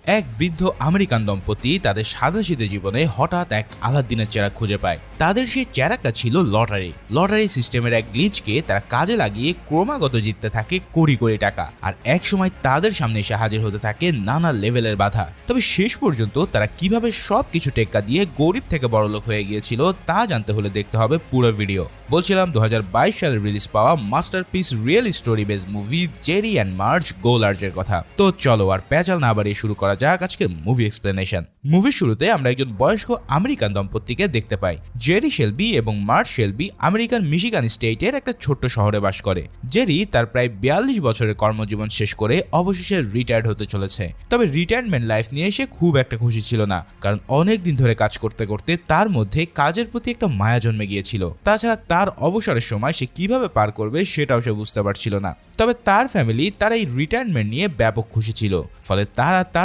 এক বৃদ্ধ আমেরিকান দম্পতি তাদের সাদাসিধে জীবনে হঠাৎ এক আলাদিনের চেরাগ খুঁজে পায়। তাদের সেই চেরাগটা ছিল লটারি সিস্টেমের এক গ্লিচকে তারা কাজে লাগিয়ে ক্রমাগত জিততে থাকে কোটি কোটি টাকা। আর এক সময় তাদের সামনে এসে হাজির হতে থাকে নানা লেভেলের বাধা। তবে শেষ পর্যন্ত তারা কিভাবে সবকিছু টেক্কা দিয়ে গরিব থেকে বড়লোক হয়ে গিয়েছিল তা জানতে হলে দেখতে হবে পুরো ভিডিও। বলছিলাম 2022 সালে রিলিজ পাওয়া masterpiece real story base movie Jerry and Marge go লার্জের কথা। তো চলো আর পেঁচাল না বাড়িয়ে শুরু করা যাক আজকের মুভি এক্সপ্লেনেশন। মুভির শুরুতে আমরা একজন বয়স্ক আমেরিকান দম্পতিকে দেখতে পাই। জেরি শেলবি এবং মার্জ শেলবি আমেরিকান মিশিগান স্টেটের একটা ছোট্ট শহরে বাস করে। জেরি তার প্রায় 42 বছরের কর্মজীবন শেষ করে অবশেষে রিটায়ার্ড হতে চলেছে। তবে রিটায়ারমেন্ট লাইফ নিয়ে সে খুব একটা খুশি ছিল না, কারণ অনেক দিন ধরে কাজ করতে করতে তার মধ্যে কাজের প্রতি একটা মায়া জন্মে গিয়েছিল। তাছাড়া তার অবসরের সময় সে কিভাবে পার করবে সেটাও সে বুঝতে পারছিল না। তবে তার ফ্যামিলি তার এই রিটায়ারমেন্ট নিয়ে ব্যাপক খুশি ছিল, ফলে তারা তার